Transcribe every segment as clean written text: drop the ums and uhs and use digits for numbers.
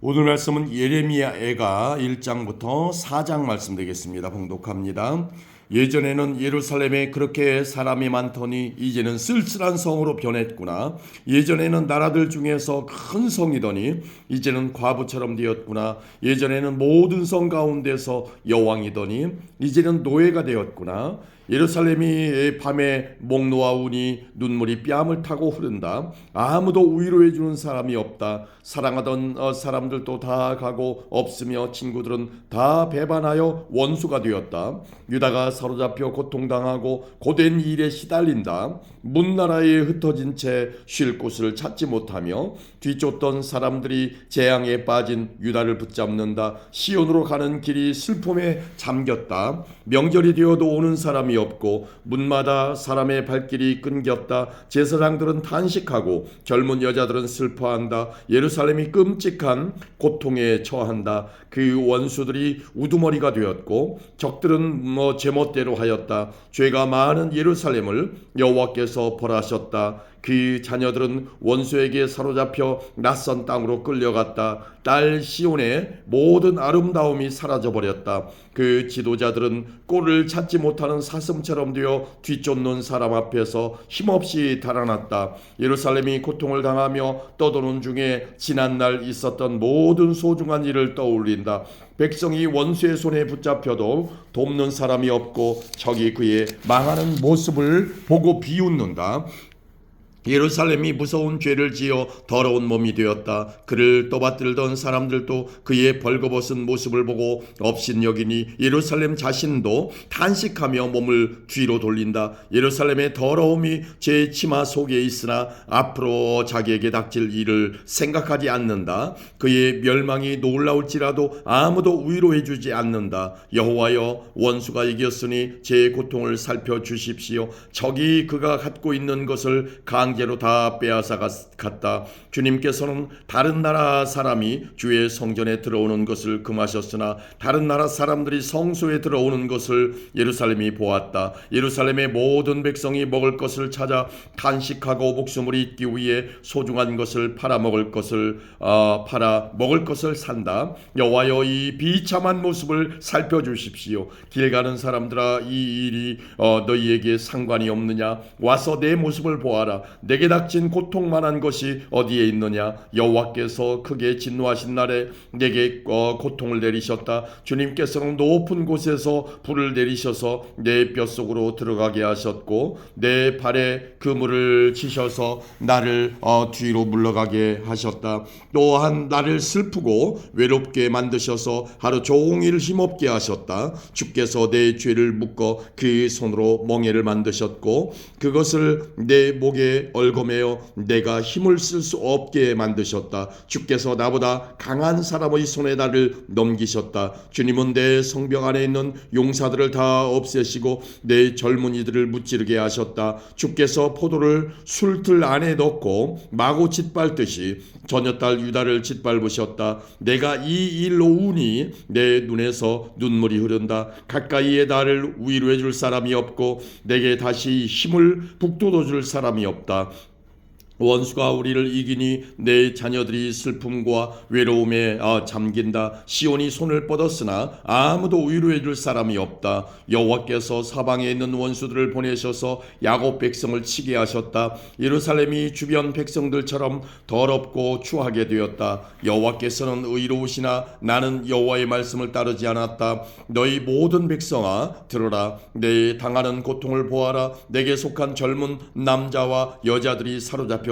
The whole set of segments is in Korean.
오늘 말씀은 예레미야애가 1장부터 4장 말씀 되겠습니다. 봉독합니다. 예전에는 예루살렘에 그렇게 사람이 많더니 이제는 쓸쓸한 성으로 변했구나. 예전에는 나라들 중에서 큰 성이더니 이제는 과부처럼 되었구나. 예전에는 모든 성 가운데서 여왕이더니 이제는 노예가 되었구나. 예루살렘이 밤에 목 놓아오니 눈물이 뺨을 타고 흐른다. 아무도 위로해 주는 사람이 없다. 사랑하던 사람들도 다 가고 없으며 친구들은 다 배반하여 원수가 되었다. 유다가 사로잡혀 고통당하고 고된 일에 시달린다. 문나라에 흩어진 채 쉴 곳을 찾지 못하며 뒤쫓던 사람들이 재앙에 빠진 유다를 붙잡는다. 시온으로 가는 길이 슬픔에 잠겼다. 명절이 되어도 오는 사람이 없고 문마다 사람의 발길이 끊겼다. 제사장들은 탄식하고 젊은 여자들은 슬퍼한다. 예루살렘이 끔찍한 고통에 처한다. 그 원수들이 우두머리가 되었고 적들은 제멋대로 하였다. 죄가 많은 예루살렘을 여호와께서 벌하셨다. 그 자녀들은 원수에게 사로잡혀 낯선 땅으로 끌려갔다. 딸 시온의 모든 아름다움이 사라져버렸다. 그 지도자들은 꼴을 찾지 못하는 사슴처럼 되어 뒤쫓는 사람 앞에서 힘없이 달아났다. 예루살렘이 고통을 당하며 떠도는 중에 지난날 있었던 모든 소중한 일을 떠올린다. 백성이 원수의 손에 붙잡혀도 돕는 사람이 없고 적이 그의 망하는 모습을 보고 비웃는다. 예루살렘이 무서운 죄를 지어 더러운 몸이 되었다. 그를 떠받들던 사람들도 그의 벌거벗은 모습을 보고 업신여기니 예루살렘 자신도 탄식하며 몸을 뒤로 돌린다. 예루살렘의 더러움이 제 치마 속에 있으나 앞으로 자기에게 닥칠 일을 생각하지 않는다. 그의 멸망이 놀라울지라도 아무도 위로해 주지 않는다. 여호와여, 원수가 이겼으니 제 고통을 살펴주십시오. 적이 그가 갖고 있는 것을 강제로 다 빼앗아 갔다. 주님께서는 다른 나라 사람이 주의 성전에 들어오는 것을 금하셨으나 다른 나라 사람들이 성소에 들어오는 것을 예루살렘이 보았다. 예루살렘의 모든 백성이 먹을 것을 찾아 탄식하고 목숨을 잇기 위해 소중한 것을 팔아 먹을 것을 산다. 여호와여, 이 비참한 모습을 살펴주십시오. 길 가는 사람들아, 이 일이 너희에게 상관이 없느냐? 와서 내 모습을 보아라. 내게 닥친 고통만한 것이 어디에 있느냐? 여호와께서 크게 진노하신 날에 내게 고통을 내리셨다. 주님께서는 높은 곳에서 불을 내리셔서 내 뼛속으로 들어가게 하셨고 내 발에 그물을 치셔서 나를 뒤로 물러가게 하셨다. 또한 나를 슬프고 외롭게 만드셔서 하루 종일 힘없게 하셨다. 주께서 내 죄를 묶어 그 손으로 멍에를 만드셨고 그것을 내 목에 얽어매어 내가 힘을 쓸 수 없게 만드셨다. 주께서 나보다 강한 사람의 손에 나를 넘기셨다. 주님은 내 성벽 안에 있는 용사들을 다 없애시고 내 젊은이들을 무찌르게 하셨다. 주께서 포도를 술틀 안에 넣고 마구 짓밟듯이 전여딸 유다를 짓밟으셨다. 내가 이 일로 우니 내 눈에서 눈물이 흐른다. 가까이에 나를 위로해 줄 사람이 없고 내게 다시 힘을 북돋워 줄 사람이 없다. 원수가 우리를 이기니 내 자녀들이 슬픔과 외로움에 잠긴다. 시온이 손을 뻗었으나 아무도 위로해 줄 사람이 없다. 여호와께서 사방에 있는 원수들을 보내셔서 야곱 백성을 치게 하셨다. 예루살렘이 주변 백성들처럼 더럽고 추하게 되었다. 여호와께서는 의로우시나 나는 여호와의 말씀을 따르지 않았다. 너희 모든 백성아, 들어라. 내 당하는 고통을 보아라. 내게 속한 젊은 남자와 여자들이 사로잡혔다.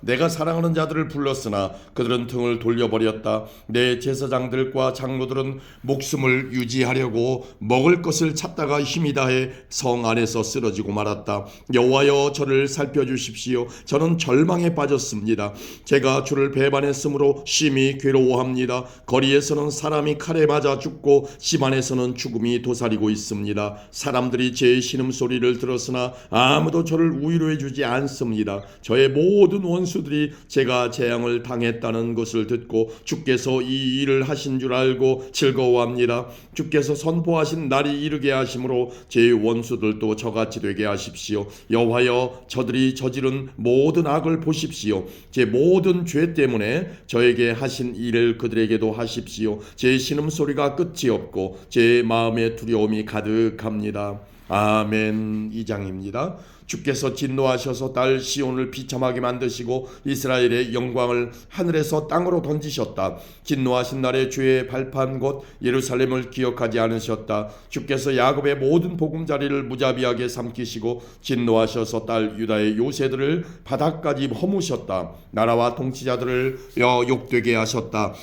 내가 사랑하는 자들을 불렀으나 그들은 등을 돌려버렸다. 내 제사장들과 장로들은 목숨을 유지하려고 먹을 것을 찾다가 힘이 다해 성 안에서 쓰러지고 말았다. 여호와여, 저를 살펴주십시오. 저는 절망에 빠졌습니다. 제가 주를 배반했으므로 심히 괴로워합니다. 거리에서는 사람이 칼에 맞아 죽고 집 안에서는 죽음이 도사리고 있습니다. 사람들이 제 신음소리를 들었으나 아무도 저를 위로해 주지 않습니다. 저의 모든 원수들이 제가 재앙을 당했다는 것을 듣고 주께서 이 일을 하신 줄 알고 즐거워합니다. 주께서 선포하신 날이 이르게 하심으로 제 원수들도 저같이 되게 하십시오. 여호와여, 저들이 저지른 모든 악을 보십시오. 제 모든 죄 때문에 저에게 하신 일을 그들에게도 하십시오. 제 신음소리가 끝이 없고 제 마음에 두려움이 가득합니다. 아멘. 2장입니다. 주께서 진노하셔서 딸 시온을 비참하게 만드시고 이스라엘의 영광을 하늘에서 땅으로 던지셨다. 진노하신 날에 주의 발판 곧 예루살렘을 기억하지 않으셨다. 주께서 야곱의 모든 보금자리를 무자비하게 삼키시고 진노하셔서 딸 유다의 요새들을 바닥까지 허무셨다. 나라와 통치자들을 욕되게 하셨다.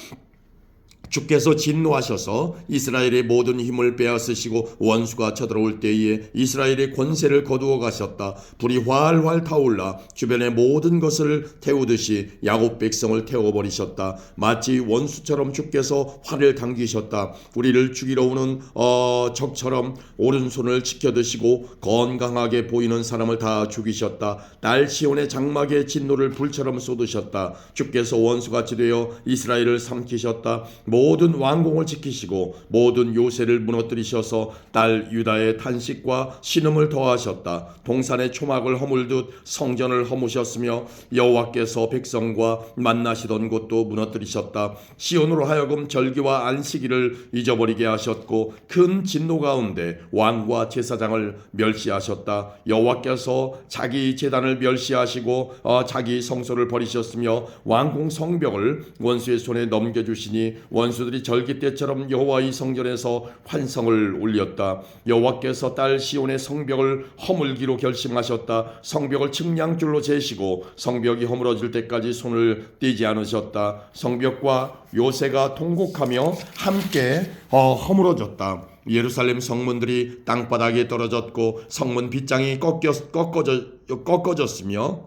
주께서 진노하셔서 이스라엘의 모든 힘을 빼앗으시고 원수가 쳐들어올 때에 이스라엘의 권세를 거두어 가셨다. 불이 활활 타올라 주변의 모든 것을 태우듯이 야곱 백성을 태워버리셨다. 마치 원수처럼 주께서 활을 당기셨다. 우리를 죽이러 오는 적처럼 오른손을 지켜드시고 건강하게 보이는 사람을 다 죽이셨다. 딸 시온의 장막에 진노를 불처럼 쏟으셨다. 주께서 원수같이 되어 이스라엘을 삼키셨다. 모든 왕궁을 지키시고 모든 요새를 무너뜨리셔서 딸 유다의 탄식과 신음을 더하셨다. 동산의 초막을 허물듯 성전을 허무셨으며 여호와께서 백성과 만나시던 곳도 무너뜨리셨다. 시온으로 하여금 절기와 안식일을 잊어버리게 하셨고 큰 진노 가운데 왕과 제사장을 멸시하셨다. 여호와께서 자기 제단을 멸시하시고 자기 성소를 버리셨으며 왕궁 성벽을 원수의 손에 넘겨주시니 원수들이 절기 때처럼 여호와의 성전에서 환성을 올렸다. 여호와께서 딸 시온의 성벽을 허물기로 결심하셨다. 성벽을 측량줄로 재시고 성벽이 허물어질 때까지 손을 떼지 않으셨다. 성벽과 요새가 통곡하며 함께 허물어졌다. 예루살렘 성문들이 땅바닥에 떨어졌고 성문 빗장이 꺾어졌으며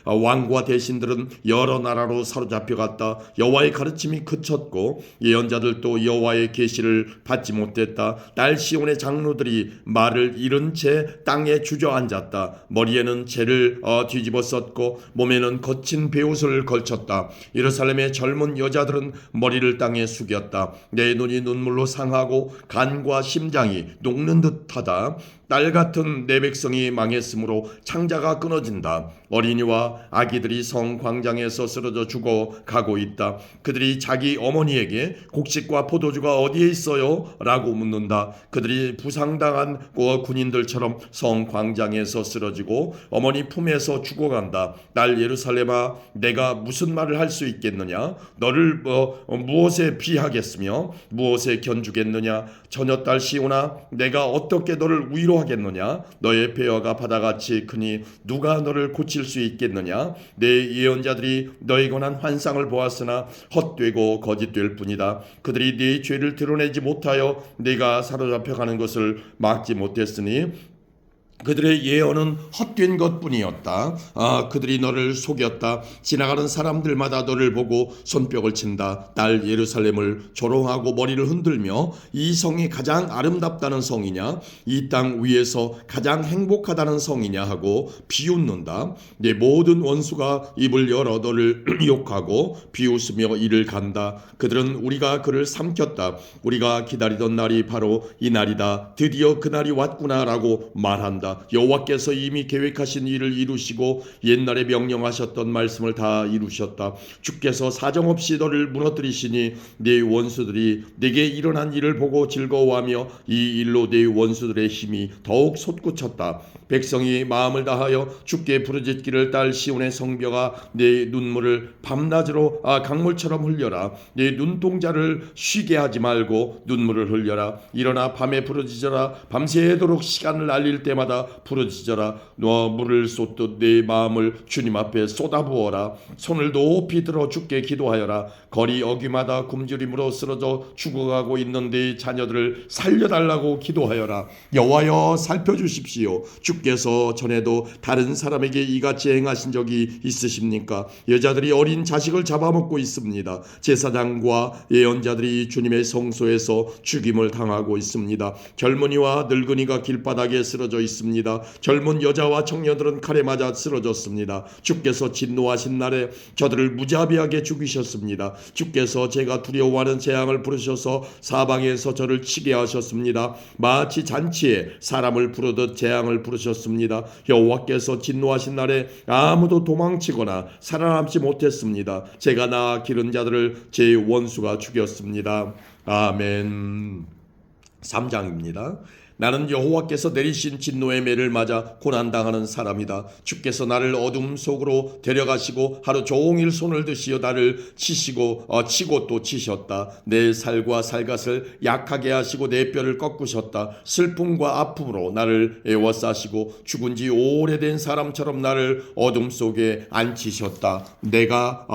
왕과 대신들은 여러 나라로 사로잡혀갔다. 여호와의 가르침이 그쳤고 예언자들도 여호와의 계시를 받지 못했다. 딸 시온의 장로들이 말을 잃은 채 땅에 주저앉았다. 머리에는 재를 뒤집어 썼고 몸에는 거친 베옷을 걸쳤다. 예루살렘의 젊은 여자들은 머리를 땅에 숙였다. 내 눈이 눈물로 상하고 간과 심장이 녹는 듯하다. 딸 같은 내 백성이 망했으므로 창자가 끊어진다. 어린이와 아기들이 성 광장에서 쓰러져 죽어가고 있다. 그들이 자기 어머니에게 곡식과 포도주가 어디에 있어요? 라고 묻는다. 그들이 부상당한 군인들처럼 성 광장에서 쓰러지고 어머니 품에서 죽어간다. 딸 예루살렘아, 내가 무슨 말을 할 수 있겠느냐? 너를 무엇에 비하겠으며 무엇에 견주겠느냐? 처녀딸 시온아, 내가 어떻게 너를 위로하겠느냐? 너의 폐허가 바다같이 크니 누가 너를 고칠 수 있겠느냐? 내 예언자들이 너에 관한 환상을 보았으나 헛되고 거짓될 뿐이다. 그들이 네 죄를 드러내지 못하여 네가 사로잡혀가는 것을 막지 못했으니 그들의 예언은 헛된 것뿐이었다. 그들이 너를 속였다. 지나가는 사람들마다 너를 보고 손뼉을 친다. 딸 예루살렘을 조롱하고 머리를 흔들며 이 성이 가장 아름답다는 성이냐, 이 땅 위에서 가장 행복하다는 성이냐 하고 비웃는다. 내 모든 원수가 입을 열어 너를 욕하고 비웃으며 이를 간다. 그들은 우리가 그를 삼켰다. 우리가 기다리던 날이 바로 이 날이다. 드디어 그날이 왔구나라고 말한다. 여호와께서 이미 계획하신 일을 이루시고 옛날에 명령하셨던 말씀을 다 이루셨다. 주께서 사정없이 너를 무너뜨리시니 네 원수들이 네게 일어난 일을 보고 즐거워하며 이 일로 네 원수들의 힘이 더욱 솟구쳤다. 백성이 마음을 다하여 주께 부르짖기를 딸 시온의 성벽아, 네 눈물을 밤낮으로 강물처럼 흘려라. 네 눈동자를 쉬게 하지 말고 눈물을 흘려라. 일어나 밤에 부르짖어라. 밤새도록 시간을 알릴 때마다 부르짖어라. 너 물을 쏟듯 네 마음을 주님 앞에 쏟아부어라. 손을 높이 들어 주께 기도하여라. 거리 어귀마다 굶주림으로 쓰러져 죽어가고 있는 네 자녀들을 살려달라고 기도하여라. 여호와여, 살펴주십시오. 주께서 전에도 다른 사람에게 이같이 행하신 적이 있으십니까? 여자들이 어린 자식을 잡아먹고 있습니다. 제사장과 예언자들이 주님의 성소에서 죽임을 당하고 있습니다. 젊은이와 늙은이가 길바닥에 쓰러져 있습니다. 있습니다. 젊은 여자와 청년들은 칼에 맞아 쓰러졌습니다. 주께서 진노하신 날에 저들을 무자비하게 죽이셨습니다. 주께서 제가 두려워하는 재앙을 부르셔서 사방에서 저를 치게 하셨습니다. 마치 잔치에 사람을 부르듯 재앙을 부르셨습니다. 여호와께서 진노하신 날에 아무도 도망치거나 살아남지 못했습니다. 제가 낳아 기른 자들을 제 원수가 죽였습니다. 아멘. 3장입니다. 나는 여호와께서 내리신 진노의 매를 맞아 고난당하는 사람이다. 주께서 나를 어둠 속으로 데려가시고 하루 종일 손을 드시어 나를 치시고 치고 또 치셨다. 내 살과 살갗을 약하게 하시고 내 뼈를 꺾으셨다. 슬픔과 아픔으로 나를 애워싸시고 죽은 지 오래된 사람처럼 나를 어둠 속에 앉히셨다. 내가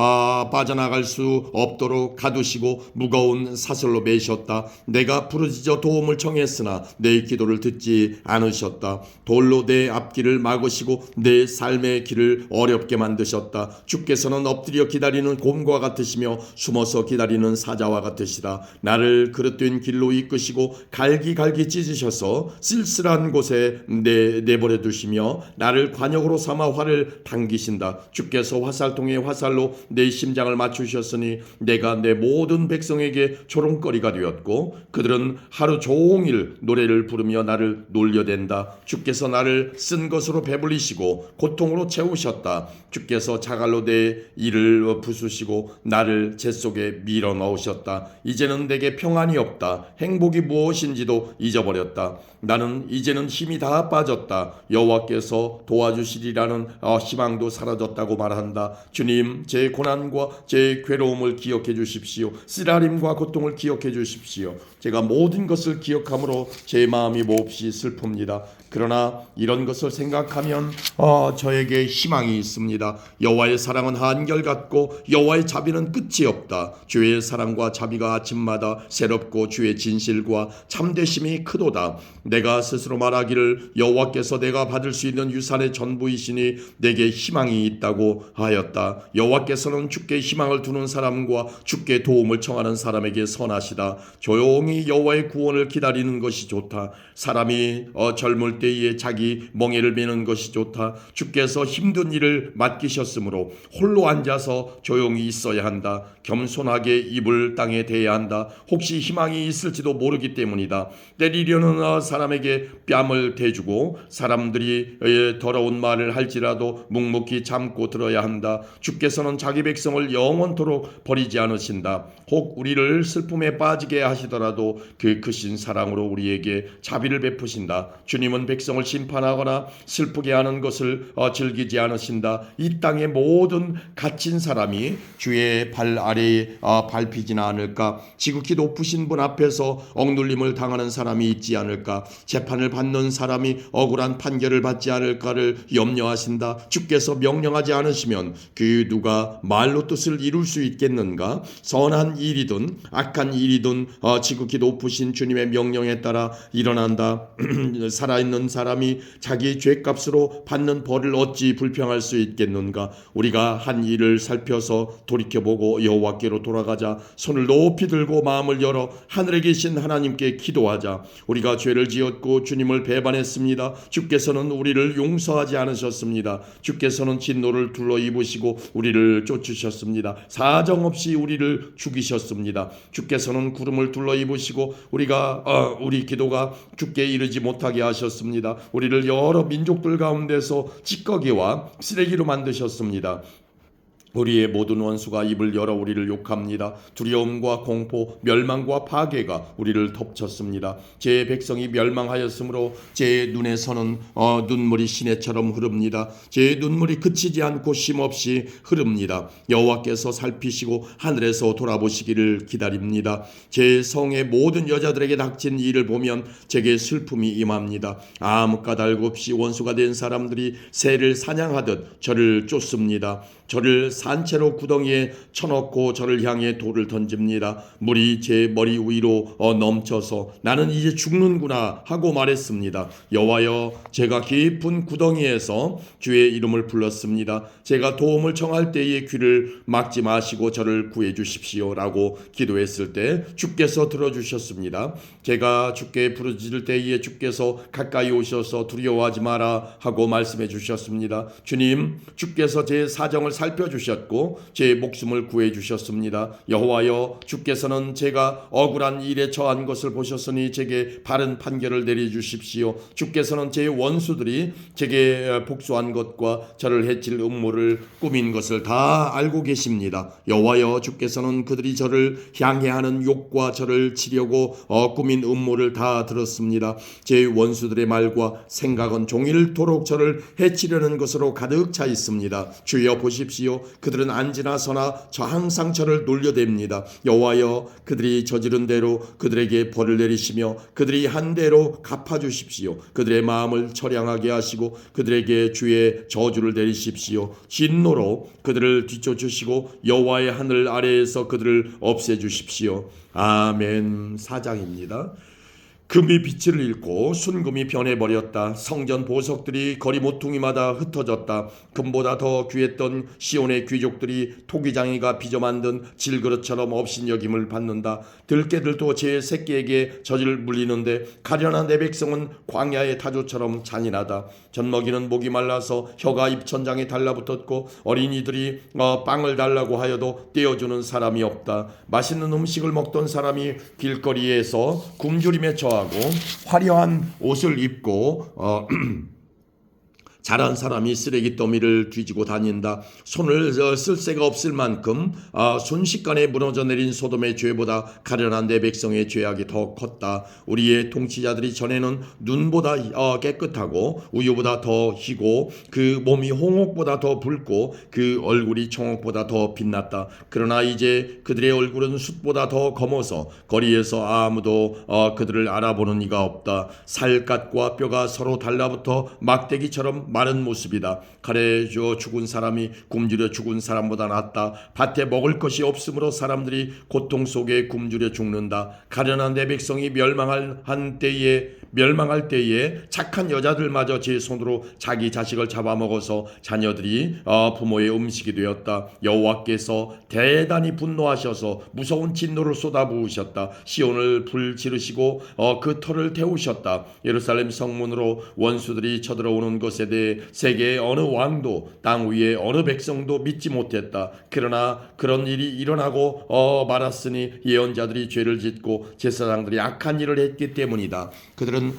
빠져나갈 수 없도록 가두시고 무거운 사슬로 매셨다. 내가 부르짖어 도움을 청했으나 내 기도를 듣지 않으셨다. 돌로 내 앞길을 막으시고 내 삶의 길을 어렵게 만드셨다. 주께서는 엎드려 기다리는 곰과 같으시며 숨어서 기다리는 사자와 같으시다. 나를 그릇된 길로 이끄시고 갈기갈기 찢으셔서 쓸쓸한 곳에 내버려 두시며 나를 관역으로 삼아 활을 당기신다. 주께서 화살통에 화살로 내 심장을 맞추셨으니 내가 내 모든 백성에게 조롱거리가 되었고 그들은 하루 종일 노래를 부르며 나를 놀려댄다. 주께서 나를 쓴 것으로 배불리시고 고통으로 채우셨다. 주께서 자갈로 내 이를 부수시고 나를 재 속에 밀어 넣으셨다. 이제는 내게 평안이 없다. 행복이 무엇인지도 잊어버렸다. 나는 이제는 힘이 다 빠졌다. 여호와께서 도와주시리라는 희망도 사라졌다고 말한다. 주님, 제 고난과 제 괴로움을 기억해 주십시오. 쓰라림과 고통을 기억해 주십시오. 제가 모든 것을 기억함으로 제 마음이 몹시 슬픕니다. 그러나 이런 것을 생각하면 저에게 희망이 있습니다. 여호와의 사랑은 한결같고 여호와의 자비는 끝이 없다. 주의 사랑과 자비가 아침마다 새롭고 주의 진실과 참되심이 크도다. 내가 스스로 말하기를 여호와께서 내가 받을 수 있는 유산의 전부이시니 내게 희망이 있다고 하였다. 여호와께서는 주께 희망을 두는 사람과 주께 도움을 청하는 사람에게 선하시다. 조용히 여호와의 구원을 기다리는 것이 좋다. 사람이 젊을 때에 자기 멍에를 매는 것이 좋다. 주께서 힘든 일을 맡기셨으므로 홀로 앉아서 조용히 있어야 한다. 겸손하게 입을 땅에 대야 한다. 혹시 희망이 있을지도 모르기 때문이다. 때리려는 사람에게 뺨을 대주고 사람들이 더러운 말을 할지라도 묵묵히 참고 들어야 한다. 주께서는 자기 백성을 영원토록 버리지 않으신다. 혹 우리를 슬픔에 빠지게 하시더라도 그 크신 사랑으로 우리에게 자비를 베푸신다. 주님은 백성을 심판하거나 슬프게 하는 것을 즐기지 않으신다. 이 땅의 모든 갇힌 사람이 주의 발 아래에 밟히지는 않을까? 지극히 높으신 분 앞에서 억눌림을 당하는 사람이 있지 않을까? 재판을 받는 사람이 억울한 판결을 받지 않을까를 염려하신다. 주께서 명령하지 않으시면 그 누가 말로 뜻을 이룰 수 있겠는가? 선한 일이든 악한 일이든 지극히 높으신 주님의 명령에 따라 일어난다. 살아있는 사람이 자기 죄값으로 받는 벌을 어찌 불평할 수 있겠는가? 우리가 한 일을 살펴서 돌이켜보고 여호와께로 돌아가자. 손을 높이 들고 마음을 열어 하늘에 계신 하나님께 기도하자. 우리가 죄를 지었고 주님을 배반했습니다. 주께서는 우리를 용서하지 않으셨습니다. 주께서는 진노를 둘러 입으시고 우리를 쫓으셨습니다. 사정없이 우리를 죽이셨습니다. 주께서는 구름을 둘러 입으시고 우리 기도가 주께 이르지 못하게 하셨습니다. 우리를 여러 민족들 가운데서 찌꺼기와 쓰레기로 만드셨습니다. 우리의 모든 원수가 입을 열어 우리를 욕합니다. 두려움과 공포, 멸망과 파괴가 우리를 덮쳤습니다. 제 백성이 멸망하였으므로 제 눈에서는 눈물이 시내처럼 흐릅니다. 제 눈물이 그치지 않고 쉼없이 흐릅니다. 여호와께서 살피시고 하늘에서 돌아보시기를 기다립니다. 제 성의 모든 여자들에게 닥친 일을 보면 제게 슬픔이 임합니다. 아무 까닭 없이 원수가 된 사람들이 새를 사냥하듯 저를 쫓습니다. 저를 산채로 구덩이에 쳐넣고 저를 향해 돌을 던집니다. 물이 제 머리 위로 넘쳐서 나는 이제 죽는구나 하고 말했습니다. 여호와여, 제가 깊은 구덩이에서 주의 이름을 불렀습니다. 제가 도움을 청할 때에 귀를 막지 마시고 저를 구해 주십시오라고 기도했을 때 주께서 들어주셨습니다. 제가 주께 부르짖을 때에 주께서 가까이 오셔서 두려워하지 마라 하고 말씀해 주셨습니다. 주님, 주께서 제 사정을 살펴주셨고 제 목숨을 구해 주셨습니다. 여호와여, 주께서는 제가 억울한 일에 처한 것을 보셨으니 제게 바른 판결을 내려주십시오. 주께서는 제 원수들이 제게 복수한 것과 저를 해칠 음모를 꾸민 것을 다 알고 계십니다. 여호와여, 주께서는 그들이 저를 향해 하는 욕과 저를 치려고 꾸민 음모를 다 들었습니다. 제 원수들의 말과 생각은 종일토록 저를 해치려는 것으로 가득 차 있습니다. 주여 보십시오. 그들은 앉으나 서나 저 항상 저를 놀려댑니다. 여호와여, 그들이 저지른 대로 그들에게 벌을 내리시며 그들이 한 대로 갚아주십시오. 그들의 마음을 처량하게 하시고 그들에게 주의 저주를 내리십시오. 진노로 그들을 뒤쫓으시고 여호와의 하늘 아래에서 그들을 없애주십시오. 아멘. 4장입니다. 금이 빛을 잃고 순금이 변해버렸다. 성전 보석들이 거리 모퉁이마다 흩어졌다. 금보다 더 귀했던 시온의 귀족들이 토기장이가 빚어 만든 질그릇처럼 업신여김을 받는다. 들깨들도 제 새끼에게 젖을 물리는데 가련한 내 백성은 광야의 타조처럼 잔인하다. 젖먹이는 목이 말라서 혀가 입천장에 달라붙었고 어린이들이 빵을 달라고 하여도 떼어주는 사람이 없다. 맛있는 음식을 먹던 사람이 길거리에서 굶주림에 처하고 화려한 옷을 입고 잘한 사람이 쓰레기 더미를 뒤지고 다닌다. 손을 쓸 새가 없을 만큼 순식간에 무너져 내린 소돔의 죄보다 가련한 내 백성의 죄악이 더 컸다. 우리의 통치자들이 전에는 눈보다 깨끗하고 우유보다 더 희고 그 몸이 홍옥보다 더 붉고 그 얼굴이 청옥보다 더 빛났다. 그러나 이제 그들의 얼굴은 숯보다 더 검어서 거리에서 아무도 그들을 알아보는 이가 없다. 살갗과 뼈가 서로 달라붙어 막대기처럼 마른 모습이다. 칼에 죽은 사람이 굶주려 죽은 사람보다 낫다. 밭에 먹을 것이 없으므로 사람들이 고통 속에 굶주려 죽는다. 가련한 내 백성이 멸망할 때에 착한 여자들마저 제 손으로 자기 자식을 잡아먹어서 자녀들이 부모의 음식이 되었다. 여호와께서 대단히 분노하셔서 무서운 진노를 쏟아부으셨다. 시온을 불 지르시고 그 터를 태우셨다. 예루살렘 성문으로 원수들이 쳐들어오는 것에 대해 세계의 어느 왕도 땅 위에 어느 백성도 믿지 못했다. 그러나 그런 일이 일어나고 말았으니 예언자들이 죄를 짓고 제사장들이 악한 일을 했기 때문이다. 그들은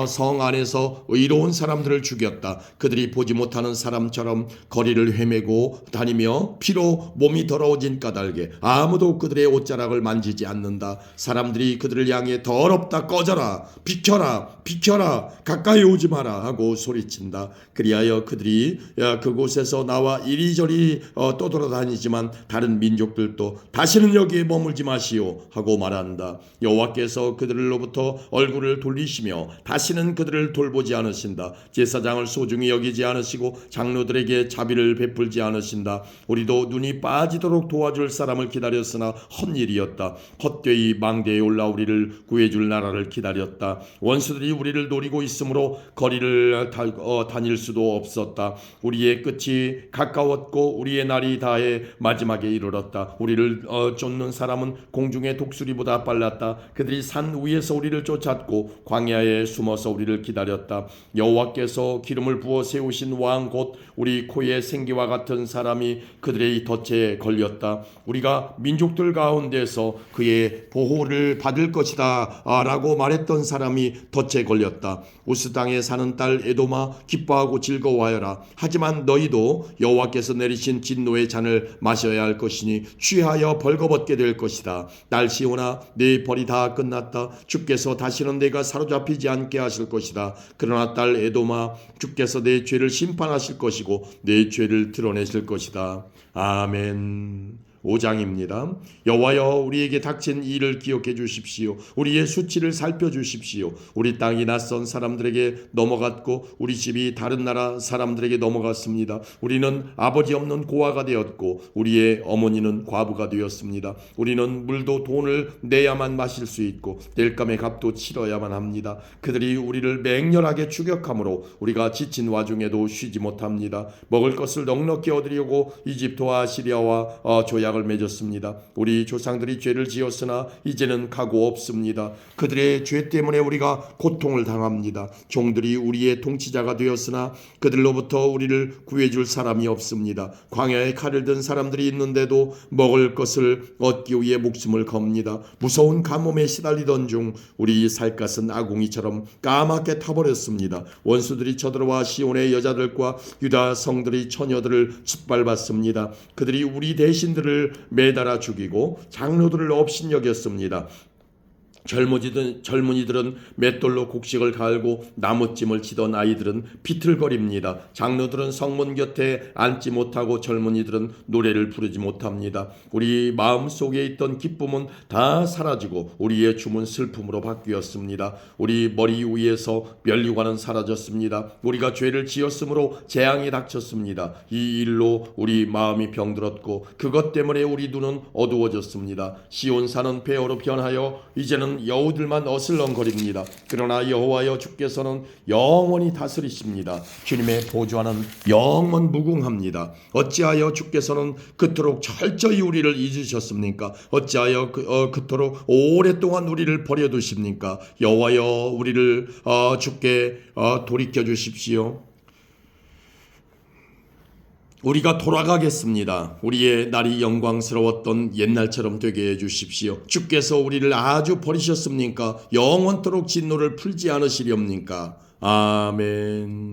성 안에서 의로운 사람들을 죽였다. 그들이 보지 못하는 사람처럼 거리를 헤매고 다니며 피로 몸이 더러워진 까닭에 아무도 그들의 옷자락을 만지지 않는다. 사람들이 그들을 향해 더럽다, 꺼져라, 비켜라, 가까이 오지 마라 하고 소리친다. 그리하여 그들이 그곳에서 나와 이리저리 떠돌아다니지만 다른 민족들도 다시는 여기에 머물지 마시오 하고 말한다. 여호와께서 그들로부터 얼굴을 돌리시며 다시는 그들을 돌보지 않으신다. 제사장을 소중히 여기지 않으시고 장로들에게 자비를 베풀지 않으신다. 우리도 눈이 빠지도록 도와줄 사람을 기다렸으나 헛일이었다. 헛되이 망대에 올라 우리를 구해줄 나라를 기다렸다. 원수들이 우리를 노리고 있으므로 거리를 다닐 수도 없었다. 우리의 끝이 가까웠고 우리의 날이 다해 마지막에 이르렀다. 우리를 쫓는 사람은 공중의 독수리보다 빨랐다. 그들이 산 위에서 우리를 쫓았고 광야에 숨어서 우리를 기다렸다. 여호와께서 기름을 부어 세우신 왕 곧 우리 코의 생기와 같은 사람이 그들의 덫에 걸렸다. 우리가 민족들 가운데서 그의 보호를 받을 것이다 라고 말했던 사람이 덫에 걸렸다. 우스 땅에 사는 딸 에도마, 기뻐하고 즐거워하여라. 하지만 너희도 여호와께서 내리신 진노의 잔을 마셔야 할 것이니 취하여 벌거벗게 될 것이다. 딸 시온아, 네 벌이 다 끝났다. 주께서 다시는 내가 사로잡히지 않게 하실 것이다. 그러나 딸 에도마, 주께서 내 죄를 심판하실 것이고 내 죄를 드러내실 것이다. 아멘. 5장입니다. 여호와여 우리에게 닥친 일을 기억해 주십시오. 우리의 수치를 살펴주십시오. 우리 땅이 낯선 사람들에게 넘어갔고 우리 집이 다른 나라 사람들에게 넘어갔습니다. 우리는 아버지 없는 고아가 되었고 우리의 어머니는 과부가 되었습니다. 우리는 물도 돈을 내야만 마실 수 있고 땔감의 값도 치러야만 합니다. 그들이 우리를 맹렬하게 추격함으로 우리가 지친 와중에도 쉬지 못합니다. 먹을 것을 넉넉히 얻으려고 이집트와 시리아와 조약을 맺었습니다. 우리 조상들이 죄를 지었으나 이제는 가고 없습니다. 그들의 죄 때문에 우리가 고통을 당합니다. 종들이 우리의 통치자가 되었으나 그들로부터 우리를 구해줄 사람이 없습니다. 광야에 칼을 든 사람들이 있는데도 먹을 것을 얻기 위해 목숨을 겁니다. 무서운 가뭄에 시달리던 중 우리 살갗은 아궁이처럼 까맣게 타버렸습니다. 원수들이 쳐들어와 시온의 여자들과 유다 성들이 처녀들을 짓밟았습니다. 그들이 우리 대신들을 매달아 죽이고 장로들을 업신여겼습니다. 젊은이들은 맷돌로 곡식을 갈고 나무찜을 치던 아이들은 비틀거립니다. 장로들은 성문 곁에 앉지 못하고 젊은이들은 노래를 부르지 못합니다. 우리 마음속에 있던 기쁨은 다 사라지고 우리의 춤은 슬픔으로 바뀌었습니다. 우리 머리 위에서 면류관은 사라졌습니다. 우리가 죄를 지었으므로 재앙이 닥쳤습니다. 이 일로 우리 마음이 병들었고 그것 때문에 우리 눈은 어두워졌습니다. 시온산은 폐허로 변하여 이제는 여우들만 어슬렁거립니다. 그러나 여호와여 주께서는 영원히 다스리십니다. 주님의 보좌는 영원 무궁합니다. 어찌하여 주께서는 그토록 철저히 우리를 잊으셨습니까? 어찌하여 그토록 오랫동안 우리를 버려두십니까? 여호와여 우리를 주께 돌이켜 주십시오. 우리가 돌아가겠습니다. 우리의 날이 영광스러웠던 옛날처럼 되게 해주십시오. 주께서 우리를 아주 버리셨습니까? 영원토록 진노를 풀지 않으시렵니까? 아멘.